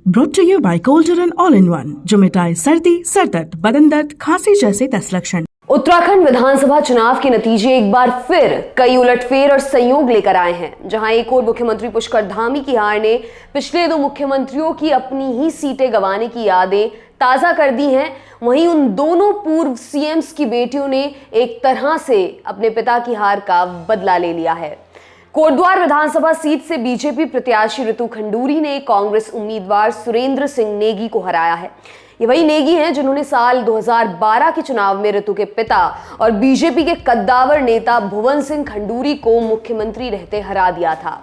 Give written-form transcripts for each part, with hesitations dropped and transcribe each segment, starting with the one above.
Brought to you by Coldarin all in one, जो मिटाए सर्दी, सर दर्द, बदन दर्द, खांसी जैसे 10 लक्षण। उत्तराखंड विधानसभा चुनाव के नतीजे एक बार फिर कई उलटफेर और संयोग लेकर आए हैं। जहां एक ओर मुख्यमंत्री पुष्कर धामी की हार ने पिछले 2 मुख्यमंत्रियों की अपनी ही सीटें गंवाने की यादें ताजा कर दी हैं, वहीं उन दोनों पूर्व सीएम्स की बेटियों ने एक तरह से अपने पिता की हार का बदला ले लिया है। कोटद्वार विधानसभा सीट से बीजेपी प्रत्याशी ऋतु खंडूरी ने कांग्रेस उम्मीदवार सुरेंद्र सिंह नेगी को हराया है। ये वही नेगी हैं जिन्होंने साल 2012 के चुनाव में ऋतु के पिता और बीजेपी के कद्दावर नेता भुवन सिंह खंडूरी को मुख्यमंत्री रहते हरा दिया था।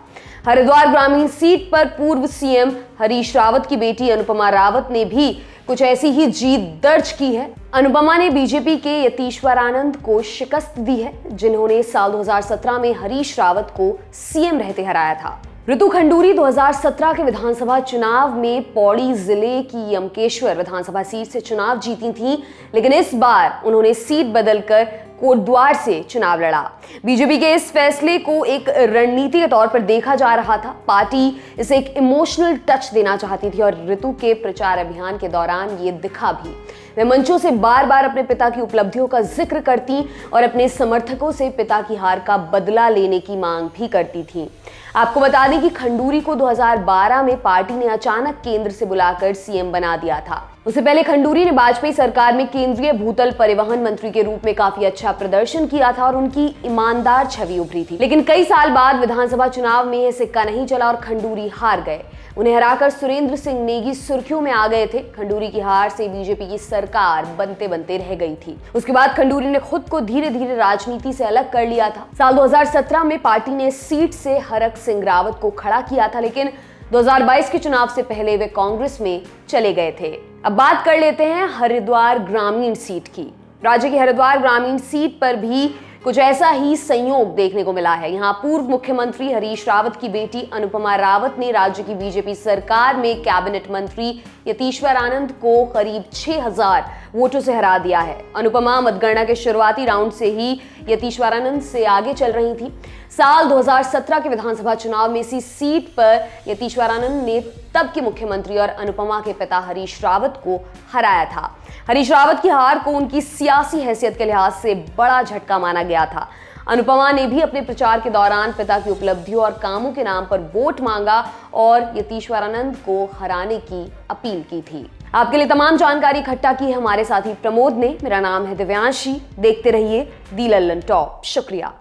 हरिद्वार ग्रामीण सीट पर पूर्व सीएम हरीश रावत की बेटी अनुपमा रावत ने भी कुछ ऐसी ही जीत दर्ज की है। अनुपमा ने बीजेपी के यतीश्वर आनंद को शिकस्त दी है, जिन्होंने साल 2017 में हरीश रावत को सीएम रहते हराया था। ऋतु खंडूरी 2017 के विधानसभा चुनाव में पौड़ी जिले की यमकेश्वर विधानसभा सीट से चुनाव जीती थीं, लेकिन इस बार उन्होंने सीट बदलकर कोटद्वार से चुनाव लड़ा। बीजेपी के इस फैसले को एक रणनीति के तौर पर देखा जा रहा था। पार्टी इसे एक इमोशनल टच देना चाहती थी और ऋतु के प्रचार अभियान के दौरान ये दिखा भी। वे मंचों से बार बार अपने पिता की उपलब्धियों का जिक्र करती और अपने समर्थकों से पिता की हार का बदला लेने की मांग भी करती थीं। आपको बता दें कि खंडूरी को 2012 में पार्टी ने अचानक केंद्र से बुलाकर सीएम बना दिया था। उससे पहले खंडूरी ने वाजपेयी सरकार में केंद्रीय भूतल परिवहन मंत्री के रूप में काफी अच्छा प्रदर्शन किया था और उनकी ईमानदार छवि उभरी थी। लेकिन कई साल बाद विधानसभा चुनाव में यह सिक्का नहीं चला और खंडूरी हार गए। उन्हें हराकर सुरेंद्र सिंह नेगी सुर्खियों में आ गए थे। खंडूरी की हार से बीजेपी की सरकार बनते बनते रह गई थी। उसके बाद खंडूरी ने खुद को धीरे धीरे राजनीति से अलग कर लिया था। साल 2017 में पार्टी ने सीट से हरक सिंह रावत को खड़ा किया था, लेकिन 2022 के चुनाव से पहले वे कांग्रेस में चले गए थे। अब बात कर लेते हैं हरिद्वार ग्रामीण सीट की। राज्य की हरिद्वार ग्रामीण सीट पर भी कुछ ऐसा ही संयोग देखने को मिला है। यहाँ पूर्व मुख्यमंत्री हरीश रावत की बेटी अनुपमा रावत ने राज्य की बीजेपी सरकार में कैबिनेट मंत्री यतीश्वर आनंद को करीब 6000 वोटों से हरा दिया है। अनुपमा मतगणना के शुरुआती राउंड से ही यतीश्वर आनंद से आगे चल रही थी। साल 2017 के विधानसभा चुनाव में इसी सीट पर यतीश्वर आनंद ने तब के मुख्यमंत्री और अनुपमा के पिता हरीश रावत को हराया था। हरीश रावत की हार को उनकी सियासी हैसियत के लिहाज से बड़ा झटका माना गया था। अनुपमा ने भी अपने प्रचार के दौरान पिता की उपलब्धियों और कामों के नाम पर वोट मांगा और यतीश्वर आनंद को हराने की अपील की थी। आपके लिए तमाम जानकारी इकट्ठा की है हमारे साथी प्रमोद ने। मेरा नाम है दिव्यांशी। देखते रहिए दी लल्लन टॉप। शुक्रिया।